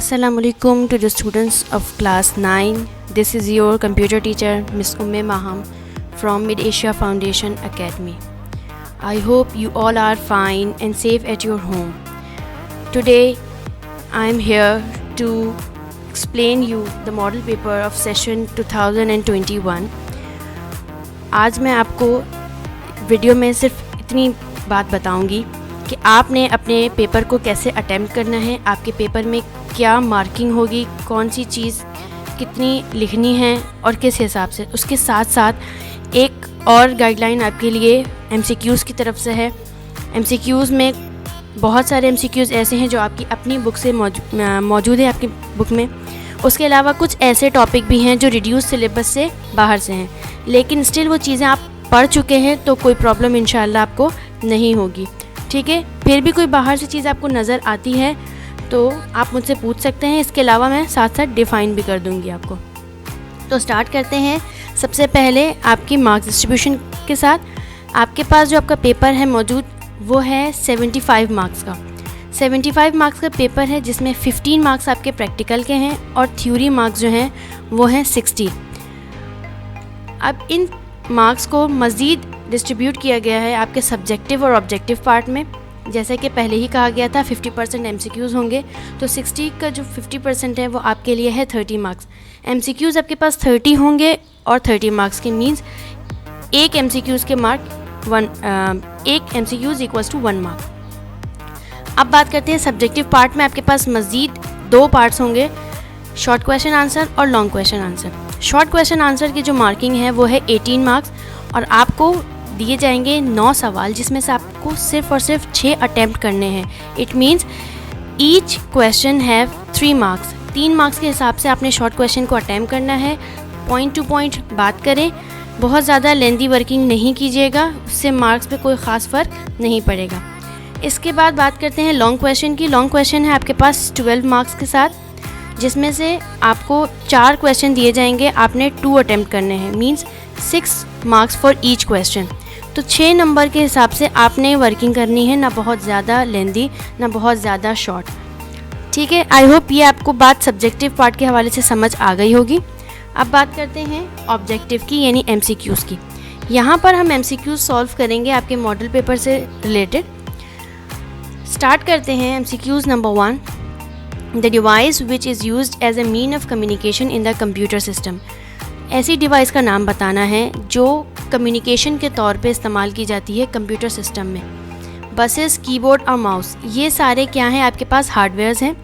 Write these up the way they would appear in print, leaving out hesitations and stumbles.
Assalamualaikum to the students of class 9. This is your computer teacher Miss Umme Maham from Mid Asia Foundation Academy. I hope you all are fine and safe at your home. Today I am here to explain you the model paper of session 2021. आज मैं आपको video में सिर्फ इतनी बात बताऊंगी कि आपने अपने पेपर को कैसे अटेम्प्ट करना है, आपके पेपर में क्या मार्किंग होगी, कौन सी चीज़ कितनी लिखनी है और किस हिसाब से। उसके साथ साथ एक और गाइडलाइन आपके लिए MCQs की तरफ से है। MCQs में बहुत सारे MCQs ऐसे हैं जो आपकी अपनी बुक से मौजूद है आपकी बुक में। उसके अलावा कुछ ऐसे टॉपिक भी हैं जो रिड्यूस सिलेबस से बाहर से हैं, लेकिन स्टिल वो चीज़ें आप पढ़ चुके हैं तो कोई प्रॉब्लम इंशाल्लाह आपको नहीं होगी। ठीक है, फिर भी कोई बाहर से चीज़ आपको नज़र आती है तो आप मुझसे पूछ सकते हैं। इसके अलावा मैं साथ साथ डिफ़ाइन भी कर दूंगी आपको। तो स्टार्ट करते हैं। सबसे पहले आपकी मार्क्स डिस्ट्रीब्यूशन के साथ आपके पास जो आपका पेपर है मौजूद वो है 75 मार्क्स का। 75 मार्क्स का पेपर है जिसमें 15 मार्क्स आपके प्रैक्टिकल के हैं और थ्योरी मार्क्स जो हैं वो हैं 60। अब इन मार्क्स को मज़ीद डिस्ट्रीब्यूट किया गया है आपके सब्जेक्टिव और ऑब्जेक्टिव पार्ट में। जैसे कि पहले ही कहा गया था 50% MCQs होंगे, तो 60 का जो 50% है वो आपके लिए है 30 मार्क्स। MCQs आपके पास 30 होंगे और 30 मार्क्स के मीन्स एक MCQs के मार्क एक MCQs इक्वल्स टू 1 मार्क। अब बात करते हैं सब्जेक्टिव पार्ट में। आपके पास मज़ीद 2 पार्ट्स होंगे, शॉर्ट क्वेश्चन आंसर और long question answer. Short question answer की जो मार्किंग है वो है 18 मार्क्स और आपको दिए जाएंगे 9 सवाल, जिसमें से आपको सिर्फ और सिर्फ 6 अटैम्प्ट करने हैं। It means each question have 3 marks. 3 marks के हिसाब से आपने शॉर्ट क्वेश्चन को अटैम्प्ट करना है। पॉइंट टू पॉइंट बात करें, बहुत ज़्यादा लेंदी वर्किंग नहीं कीजिएगा, उससे मार्क्स पे कोई ख़ास फ़र्क नहीं पड़ेगा। इसके बाद बात करते हैं लॉन्ग क्वेश्चन की। लॉन्ग क्वेश्चन है आपके पास 12 मार्क्स के साथ, जिसमें से आपको 4 क्वेश्चन दिए जाएंगे, आपने 2 अटैम्प्ट करने हैं, means 6 marks for each question. तो 6 नंबर के हिसाब से आपने वर्किंग करनी है, ना बहुत ज़्यादा लेंदी ना बहुत ज़्यादा शॉर्ट। ठीक है, आई होप ये आपको बात सब्जेक्टिव पार्ट के हवाले से समझ आ गई होगी। अब बात करते हैं ऑब्जेक्टिव की यानी MCQs की। यहाँ पर हम MCQs सॉल्व करेंगे आपके मॉडल पेपर से रिलेटेड। स्टार्ट करते हैं MCQs number 1। The device which is used as a mean of communication in the computer system. ऐसी डिवाइस का नाम बताना है जो कम्युनिकेशन के तौर पे इस्तेमाल की जाती है कंप्यूटर सिस्टम में। बसेस, कीबोर्ड और माउस, ये सारे क्या हैं आपके पास हार्डवेयर्स हैं।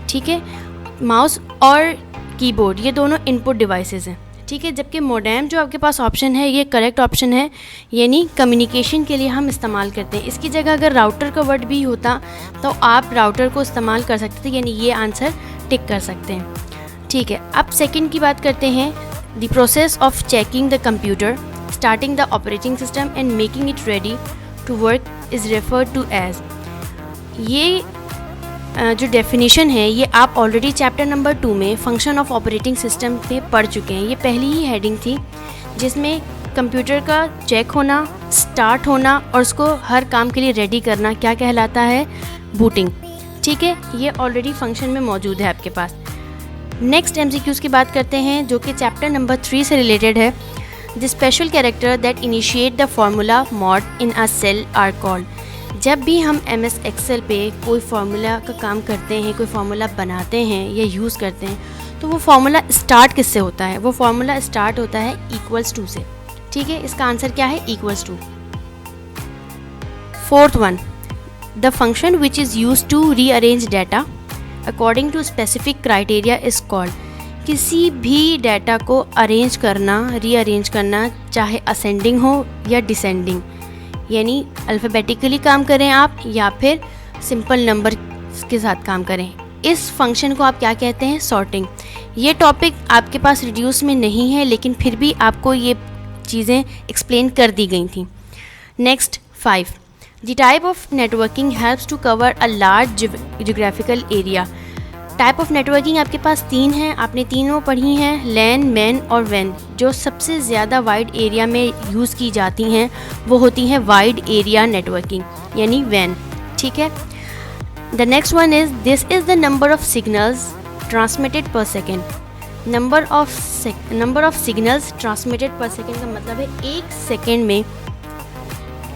ठीक है, माउस और कीबोर्ड ये दोनों इनपुट डिवाइसेस हैं। ठीक है, जबकि मोडेम जो आपके पास ऑप्शन है ये करेक्ट ऑप्शन है, यानी कम्युनिकेशन के लिए हम इस्तेमाल करते हैं। इसकी जगह अगर राउटर का वर्ड भी होता तो आप राउटर को इस्तेमाल कर सकते थे, यानी ये आंसर टिक कर सकते हैं। ठीक है, अब सेकंड की बात करते हैं। The process of checking the computer, starting the operating system and making it ready to work is referred to as. ये जो डेफिनेशन है ये आप ऑलरेडी चैप्टर नंबर 2 में फंक्शन ऑफ ऑपरेटिंग सिस्टम में पढ़ चुके हैं। ये पहली ही हेडिंग थी जिसमें कंप्यूटर का चेक होना, स्टार्ट होना और उसको हर काम के लिए रेडी करना क्या कहलाता है, बूटिंग। ठीक है, ये ऑलरेडी फंक्शन में मौजूद है आपके पास। नेक्स्ट MCQs की बात करते हैं जो कि चैप्टर नंबर 3 से रिलेटेड है। The special character that initiate the formula mode in a cell are called. जब भी हम MS Excel पे कोई फार्मूला का काम करते हैं, कोई फार्मूला बनाते हैं या यूज़ करते हैं, तो वो फार्मूला स्टार्ट किससे होता है? वो फार्मूला स्टार्ट होता है इक्वल्स टू से। ठीक है, इसका आंसर क्या है, equals to. Fourth one, the function which is use to rearrange data according to specific criteria is called. किसी भी डाटा को अरेंज करना, रीअरेंज करना, चाहे असेंडिंग हो या डिसेंडिंग, यानी अल्फ़ाबेटिकली काम करें आप या फिर सिंपल नंबर के साथ काम करें, इस फंक्शन को आप क्या कहते हैं, सॉर्टिंग। ये टॉपिक आपके पास रिड्यूस में नहीं है, लेकिन फिर भी आपको ये चीज़ें एक्सप्लेन कर दी गई थी। Next 5, the type of networking helps to cover a large geographical area. Type of networking आपके पास 3 हैं, आपने तीनों पढ़ी हैं, लैन, मैन और वैन। जो सबसे ज़्यादा वाइड एरिया में यूज़ की जाती हैं वो होती हैं वाइड एरिया नेटवर्किंग यानी वैन। ठीक है, the next one is this is the number of signals transmitted per second. Number of signals transmitted per second का मतलब है एक सेकेंड में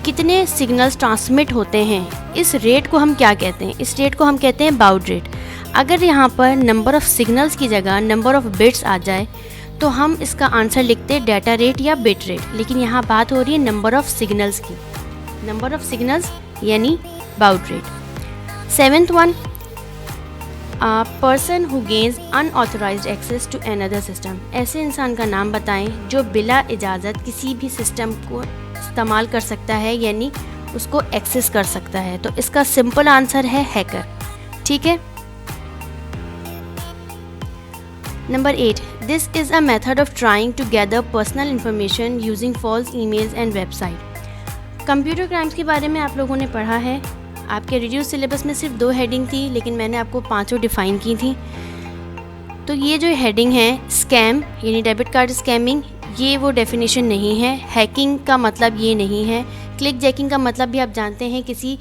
कितने सिग्नल्स ट्रांसमिट होते हैं। इस रेट को हम क्या कहते हैं? इस रेट को हम कहते हैं बाउड रेट। अगर यहाँ पर नंबर ऑफ़ सिग्नल्स की जगह नंबर ऑफ़ बिट्स आ जाए तो हम इसका आंसर लिखते हैं डाटा रेट या बिट रेट, लेकिन यहाँ बात हो रही है नंबर ऑफ़ सिग्नल्स की। नंबर ऑफ़ सिग्नल्स यानी baud rate. Seventh one, person who gains unauthorised access to another system. ऐसे इंसान का नाम बताएं जो बिला इजाज़त किसी भी सिस्टम को इस्तेमाल कर सकता है, यानी उसको एक्सेस कर सकता है। तो इसका सिंपल आंसर है हैकर। ठीक है। Number 8, this is a method of trying to gather personal information using false emails and website. Computer crimes के बारे में आप लोगों ने पढ़ा है। आपके रिड्यूस सिलेबस में सिर्फ 2 हेडिंग थी, लेकिन मैंने आपको 5 डिफ़ाइन की थी। तो ये जो हेडिंग है, स्कैम यानी डेबिट कार्ड स्कैमिंग, ये वो डेफिनेशन नहीं है। हैकिंग का मतलब ये नहीं है। क्लिक जैकिंग का मतलब भी आप जानते हैं, किसी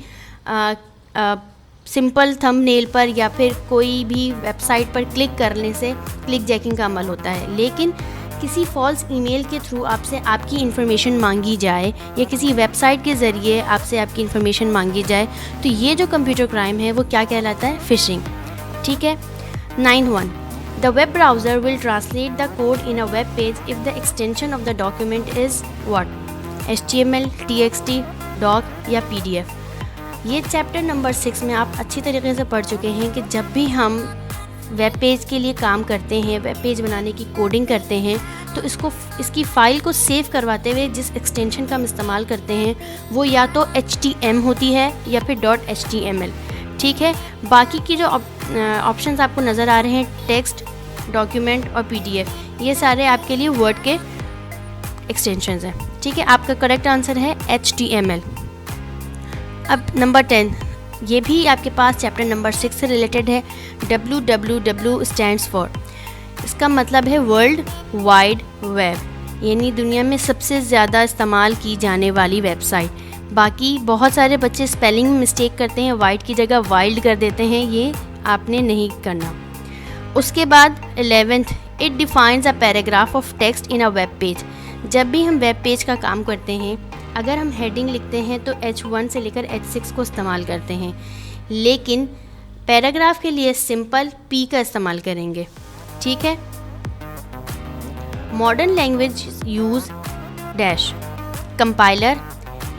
सिंपल थंबनेल पर या फिर कोई भी वेबसाइट पर क्लिक करने से क्लिक जैकिंग का अमल होता है। लेकिन किसी फॉल्स ईमेल के थ्रू आपसे आपकी इन्फॉर्मेशन मांगी जाए या किसी वेबसाइट के ज़रिए आपसे आपकी इन्फॉर्मेशन मांगी जाए, तो ये जो कंप्यूटर क्राइम है वो क्या कहलाता है? फिशिंग। ठीक है। 9th one, the web browser will translate the code in a web page if the extension of the document is what? HTML, TXT, doc या PDF। ये चैप्टर नंबर 6 में आप अच्छी तरीके से पढ़ चुके हैं कि जब भी हम वेब पेज के लिए काम करते हैं, वेब पेज बनाने की कोडिंग करते हैं, तो इसकी फ़ाइल को सेव करवाते हुए जिस एक्सटेंशन का हम इस्तेमाल करते हैं वो या तो HTML होती है या फिर .html। ठीक है। बाकी की जो ऑप्शंस आपको नज़र आ रहे हैं, टेक्स्ट, डॉक्यूमेंट और PDF, ये सारे आपके लिए वर्ड के एक्सटेंशंस हैं। ठीक है। आपका करेक्ट आंसर है HTML। अब नंबर 10, ये भी आपके पास चैप्टर नंबर 6 से रिलेटेड है। WWW स्टैंड्स फॉर, इसका मतलब है वर्ल्ड वाइड वेब, यानी दुनिया में सबसे ज़्यादा इस्तेमाल की जाने वाली वेबसाइट। बाकी बहुत सारे बच्चे स्पेलिंग में मिस्टेक करते हैं, वाइड की जगह वाइल्ड कर देते हैं, ये आपने नहीं करना। उसके बाद 11th, it defines a paragraph of text in a web page. जब भी हम वेब पेज का काम करते हैं, अगर हम हेडिंग लिखते हैं तो H1 से लेकर H6 को इस्तेमाल करते हैं, लेकिन पैराग्राफ के लिए सिंपल P का इस्तेमाल करेंगे। ठीक है। Modern language use dash, compiler,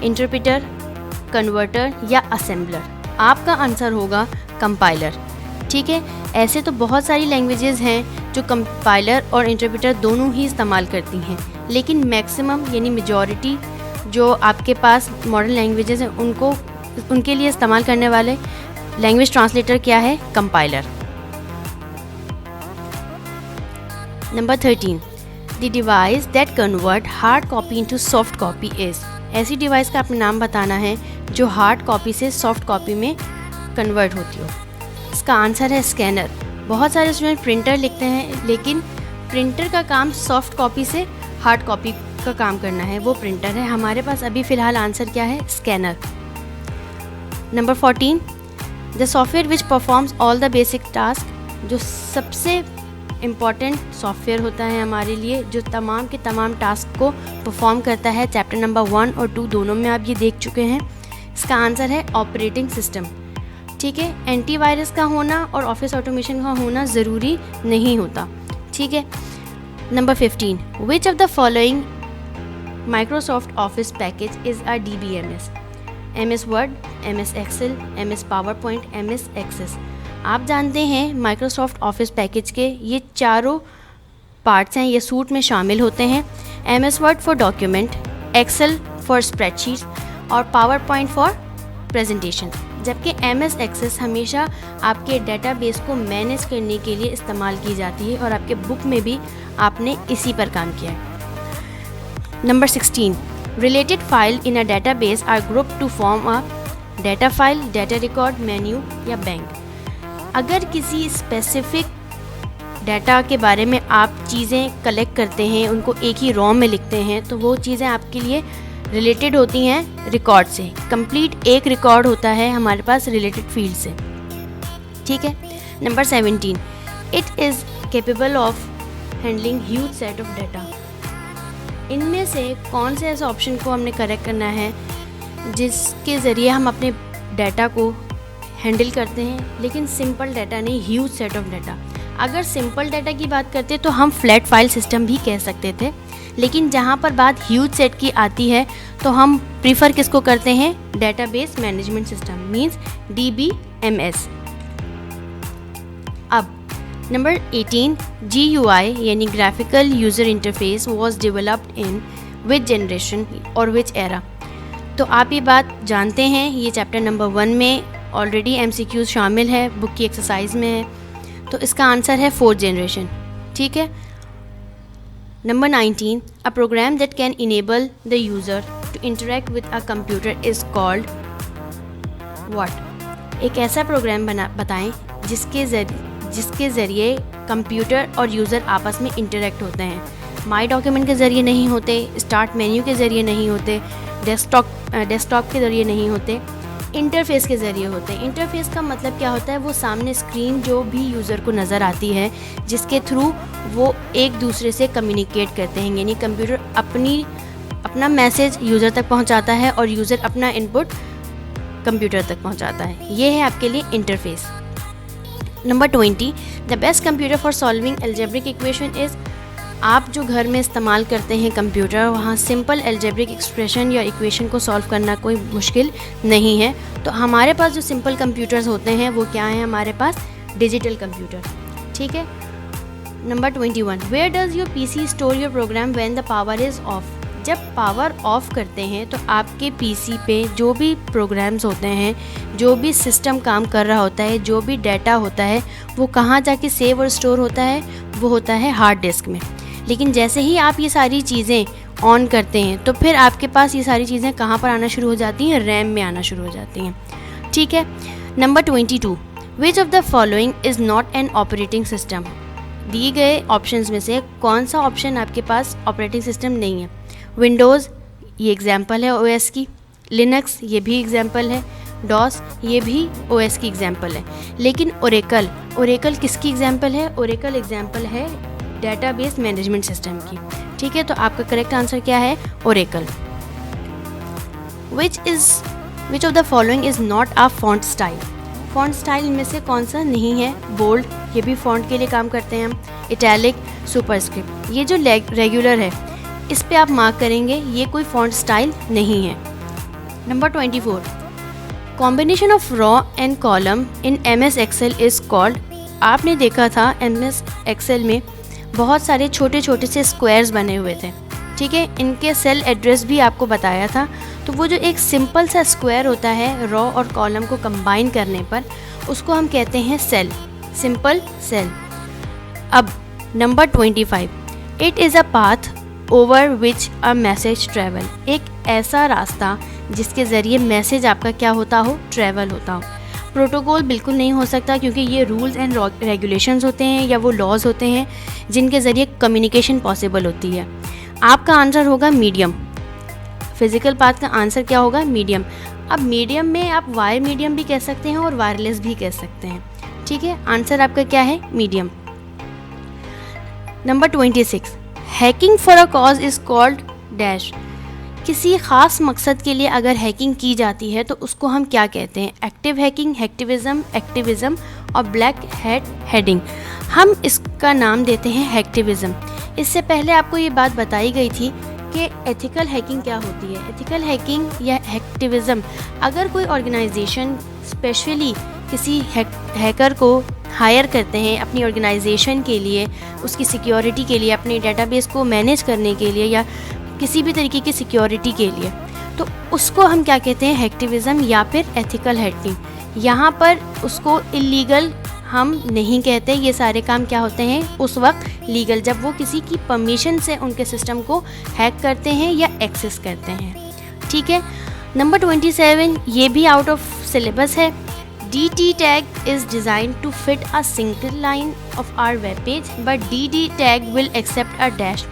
interpreter, converter या असेंबलर। आपका आंसर होगा कंपाइलर। ठीक है। ऐसे तो बहुत सारी लैंग्वेजेस हैं जो कंपाइलर और इंटरप्रेटर दोनों ही इस्तेमाल करती हैं, लेकिन मैक्सिमम यानी मेजॉरिटी जो आपके पास मॉडर्न लैंग्वेजेस हैं उनके लिए इस्तेमाल करने वाले लैंग्वेज ट्रांसलेटर क्या है? Compiler. Number 13, the device that convert hard copy into soft copy is. ऐसी डिवाइस का अपना नाम बताना है जो हार्ड कॉपी से सॉफ्ट कॉपी में कन्वर्ट होती हो। इसका आंसर है स्कैनर। बहुत सारे स्टूडेंट प्रिंटर लिखते हैं, लेकिन प्रिंटर का काम सॉफ्ट कॉपी से हार्ड कॉपी का काम करना है, वो प्रिंटर है। हमारे पास अभी फ़िलहाल आंसर क्या है? Scanner. Number 14, the software which performs all the basic task. जो सबसे इम्पॉर्टेंट सॉफ्टवेयर होता है हमारे लिए, जो तमाम के तमाम टास्क को परफॉर्म करता है। चैप्टर नंबर 1 और 2 दोनों में आप ये देख चुके हैं। इसका आंसर है ऑपरेटिंग सिस्टम। ठीक है। एंटीवायरस का होना और ऑफिस ऑटोमेशन का होना ज़रूरी नहीं होता। ठीक है। Number 15, which of the following Microsoft Office package is a DBMS? MS Word, MS Excel, MS PowerPoint, MS Access. आप जानते हैं माइक्रोसॉफ्ट ऑफिस पैकेज के ये चारों पार्ट्स हैं, ये सूट में शामिल होते हैं। MS Word for document, Excel for spreadsheet और पावरपॉइंट फॉर प्रेजेंटेशन। जबकि MS एक्सेस हमेशा आपके डेटाबेस को मैनेज करने के लिए इस्तेमाल की जाती है और आपके बुक में भी आपने इसी पर काम किया है। Number 16, related file in a database are group to form a data file, data record, menu या बैंक। अगर किसी स्पेसिफिक डाटा के बारे में आप चीज़ें कलेक्ट करते हैं, उनको एक ही रॉ में लिखते हैं, तो वो चीज़ें आपके लिए रिलेटेड होती हैं रिकॉर्ड से। कंप्लीट एक रिकॉर्ड होता है हमारे पास रिलेटेड फील्ड से। ठीक है। Number 17, it is capable of handling huge set of data. इनमें से कौन से ऐसे ऑप्शन को हमने करेक्ट करना है जिसके ज़रिए हम अपने डाटा को हैंडल करते हैं, लेकिन सिंपल डाटा नहीं, ह्यूज सेट ऑफ डाटा। अगर सिंपल डाटा की बात करते तो हम फ्लैट फाइल सिस्टम भी कह सकते थे, लेकिन जहाँ पर बात ह्यूज सेट की आती है तो हम प्रीफर किसको करते हैं, database management system, means DBMS। अब नंबर 18, GUI यानी graphical user interface was developed in which generation और विच एरा। तो आप ये बात जानते हैं, ये चैप्टर नंबर 1 में ऑलरेडी MCQs शामिल है, बुक की एक्सरसाइज में है, तो इसका आंसर है 4th जनरेशन। ठीक है। Number 19, a program that can enable the user to interact with a computer is called what. एक ऐसा प्रोग्राम बताएं जिसके ज़रिए कंप्यूटर और यूज़र आपस में इंटरेक्ट होते हैं। माई डॉक्यूमेंट के ज़रिए नहीं होते, स्टार्ट मेन्यू के ज़रिए नहीं होते, डेस्कटॉप के ज़रिए नहीं होते, इंटरफेस के ज़रिए होते हैं। इंटरफेस का मतलब क्या होता है, वो सामने स्क्रीन जो भी यूज़र को नज़र आती है जिसके थ्रू वो एक दूसरे से कम्युनिकेट करते हैं, यानी कंप्यूटर अपना मैसेज यूज़र तक पहुंचाता है और यूज़र अपना इनपुट कंप्यूटर तक पहुंचाता है। ये है आपके लिए interface. Number 20, the best computer for solving algebraic equation is. आप जो घर में इस्तेमाल करते हैं कंप्यूटर, वहाँ सिंपल एल्जेब्रिक एक्सप्रेशन या इक्वेशन को सॉल्व करना कोई मुश्किल नहीं है। तो हमारे पास जो सिंपल कंप्यूटर्स होते हैं वो क्या हैं, हमारे पास डिजिटल कंप्यूटर। ठीक है। Number 21, where does your PC store your program when the power is off. जब पावर ऑफ करते हैं तो आपके PC पे जो भी प्रोग्राम्स होते हैं, जो भी सिस्टम काम कर रहा होता है, जो भी डाटा होता है, वो कहाँ जाके सेव और स्टोर होता है, वो होता है हार्ड डिस्क में। लेकिन जैसे ही आप ये सारी चीज़ें ऑन करते हैं तो फिर आपके पास ये सारी चीज़ें कहाँ पर आना शुरू हो जाती हैं, रैम में आना शुरू हो जाती हैं। ठीक है। Number 22, which of the following is not an operating system. दिए गए ऑप्शंस में से कौन सा ऑप्शन आपके पास ऑपरेटिंग सिस्टम नहीं है। विंडोज़, ये एग्जाम्पल है OS की। लिनक्स, ये भी एग्जाम्पल है। डॉस, ये भी OS की एग्जाम्पल है। लेकिन ओरेकल किसकी एग्जाम्पल है, ओरेकल एग्जाम्पल है डेटाबेस मैनेजमेंट सिस्टम की। ठीक है। तो आपका करेक्ट आंसर क्या है, Oracle. Which of the following is not a font style. Font style में से कौन सा नहीं है, बोल्ड, ये भी फॉन्ट के लिए काम करते हैं हम। इटैलिक, सुपरस्क्रिप्ट, ये जो रेगुलर है इस पे आप मार्क करेंगे, ये कोई फॉन्ट स्टाइल नहीं है। Number 24, combination of raw and column in MS Excel is called. आपने देखा था MS Excel में बहुत सारे छोटे छोटे से स्क्वायर्स बने हुए थे। ठीक है। इनके सेल एड्रेस भी आपको बताया था। तो वो जो एक सिंपल सा स्क्वायर होता है रॉ और कॉलम को कंबाइन करने पर, उसको हम कहते हैं सेल, सिंपल सेल। अब number 25, it is a path over which a message travel. एक ऐसा रास्ता जिसके ज़रिए मैसेज आपका क्या होता हो, ट्रैवल होता हो। प्रोटोकॉल बिल्कुल नहीं हो सकता, क्योंकि ये रूल्स एंड रेगुलेशंस होते हैं या वो लॉज होते हैं जिनके ज़रिए कम्युनिकेशन पॉसिबल होती है। आपका आंसर होगा मीडियम। फिज़िकल पाथ का आंसर क्या होगा, मीडियम। अब मीडियम में आप वायर मीडियम भी कह सकते हैं और वायरलेस भी कह सकते हैं। ठीक है। आंसर आपका क्या है, medium. Number 26, hacking for a cause is called dash. किसी ख़ास मकसद के लिए अगर हैकिंग की जाती है तो उसको हम क्या कहते हैं, एक्टिव हैकिंग, एक्टिविज़म और ब्लैक हैट हेडिंग। हम इसका नाम देते हैं हैक्टिविज़म। इससे पहले आपको ये बात बताई गई थी कि एथिकल हैकिंग क्या होती है। एथिकल हैकिंग या हैक्टिविज़म, अगर कोई ऑर्गेनाइजेशन स्पेशली किसी हैकर को हायर करते हैं अपनी ऑर्गेनाइजेशन के लिए, उसकी सिक्योरिटी के लिए, अपने डेटाबेस को मैनेज करने के लिए या किसी भी तरीके की सिक्योरिटी के लिए, तो उसको हम क्या कहते हैं, हैक्टिविज़म या फिर एथिकल हैकिंग। यहाँ पर उसको इलीगल हम नहीं कहते। ये सारे काम क्या होते हैं उस वक्त लीगल, जब वो किसी की परमिशन से उनके सिस्टम को हैक करते हैं या एक्सेस करते हैं। ठीक है। नंबर 27, ये भी आउट ऑफ सिलेबस है। DT tag is designed to fit a single line of our web page, but DT tag will accept a dash.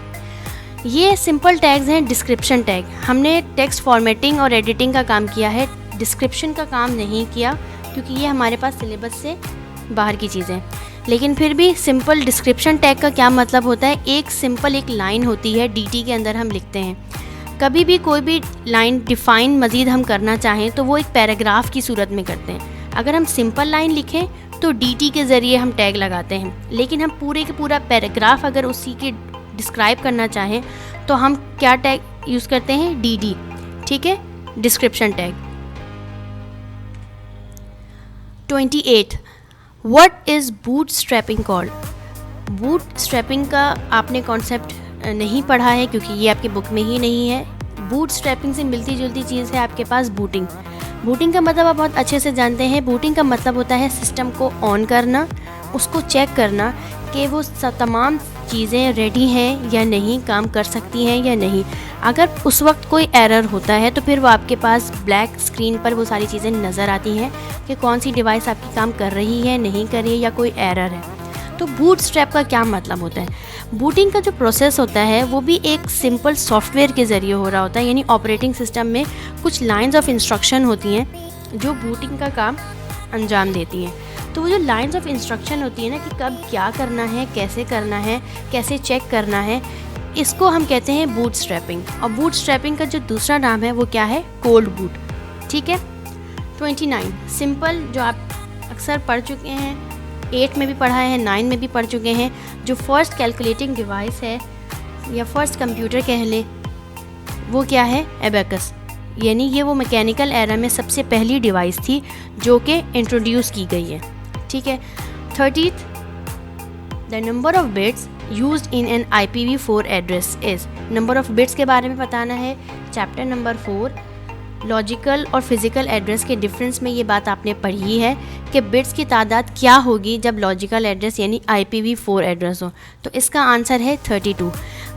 ये सिंपल टैग्स हैं डिस्क्रिप्शन टैग। हमने टेक्स्ट फॉर्मेटिंग और एडिटिंग का काम किया है, डिस्क्रिप्शन का काम नहीं किया, क्योंकि ये हमारे पास सिलेबस से बाहर की चीज़ें। लेकिन फिर भी सिंपल डिस्क्रिप्शन टैग का क्या मतलब होता है, एक सिंपल एक लाइन होती है DT के अंदर हम लिखते हैं। कभी भी कोई भी लाइन डिफ़ाइन मज़ीद हम करना चाहें तो वो एक पैराग्राफ की सूरत में करते हैं। अगर हम सिंपल लाइन लिखें तो DT के ज़रिए हम टैग लगाते हैं, लेकिन हम पूरे के पूरा पैराग्राफ अगर उसी के डिस्क्राइब करना चाहें तो हम क्या टैग यूज़ करते हैं, DD, ठीक है, description tag. 28. What is boot strapping called? Boot strapping का आपने कॉन्सेप्ट नहीं पढ़ा है क्योंकि ये आपकी बुक में ही नहीं है। बूट स्ट्रैपिंग से मिलती जुलती चीज़ है आपके पास बूटिंग। बूटिंग का मतलब आप बहुत अच्छे से जानते हैं। बूटिंग का मतलब होता है सिस्टम को ऑन करना, उसको चेक करना कि वो तमाम चीज़ें रेडी हैं या नहीं, काम कर सकती हैं या नहीं। अगर उस वक्त कोई एरर होता है तो फिर वो आपके पास ब्लैक स्क्रीन पर वो सारी चीज़ें नज़र आती हैं कि कौन सी डिवाइस आपकी काम कर रही है, नहीं कर रही है, या कोई एरर है। तो बूट स्ट्रैप का क्या मतलब होता है? बूटिंग का जो प्रोसेस होता है वो भी एक सिंपल सॉफ्टवेयर के ज़रिए हो रहा होता है, यानी ऑपरेटिंग सिस्टम में कुछ लाइंस ऑफ इंस्ट्रक्शन होती हैं जो बूटिंग का काम अंजाम देती हैं। तो वो जो लाइंस ऑफ इंस्ट्रक्शन होती है ना कि कब क्या करना है, कैसे चेक करना है, इसको हम कहते हैं बूट स्ट्रैपिंग। और बूट स्ट्रैपिंग का जो दूसरा नाम है वो क्या है, कोल्ड बूट, ठीक है। 29 सिंपल, जो आप अक्सर पढ़ चुके हैं, 8 में भी पढ़ा है, 9 में भी पढ़ चुके हैं। जो फर्स्ट कैलकुलेटिंग डिवाइस है या फर्स्ट कंप्यूटर कह लें, वो क्या है, एबेकस, यानी ये वो मैकेनिकल एरा में सबसे पहली डिवाइस थी जो कि इंट्रोड्यूस की गई है, ठीक है। 30th the number of bits used in an IPv4 address is. Number of bits के बारे में बताना है। चैप्टर नंबर 4 लॉजिकल और फिज़िकल एड्रेस के डिफरेंस में ये बात आपने पढ़ी है कि बिट्स की तादाद क्या होगी जब लॉजिकल एड्रेस यानी IPv4 एड्रेस हो। तो इसका आंसर है 32।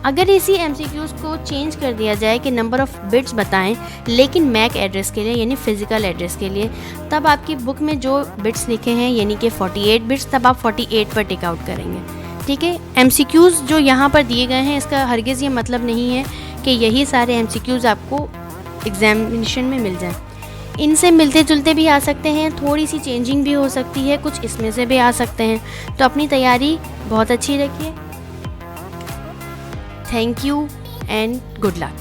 अगर इसी MCQs को चेंज कर दिया जाए कि नंबर ऑफ़ बिट्स बताएं लेकिन मैक एड्रेस के लिए यानी फ़िज़िकल एड्रेस के लिए, तब आपकी बुक में जो बिट्स लिखे हैं यानी कि 48 बिट्स, तब आप 48 पर टिक आउट करेंगे, ठीक है। MCQs जो यहाँ पर दिए गए हैं इसका हरगिज़ ये मतलब नहीं है कि यही सारे MCQs आपको एग्जामिनेशन में मिल जाए। इनसे मिलते जुलते भी आ सकते हैं, थोड़ी सी चेंजिंग भी हो सकती है, कुछ इसमें से भी आ सकते हैं। तो अपनी तैयारी बहुत अच्छी रखिए। Thank you and good luck.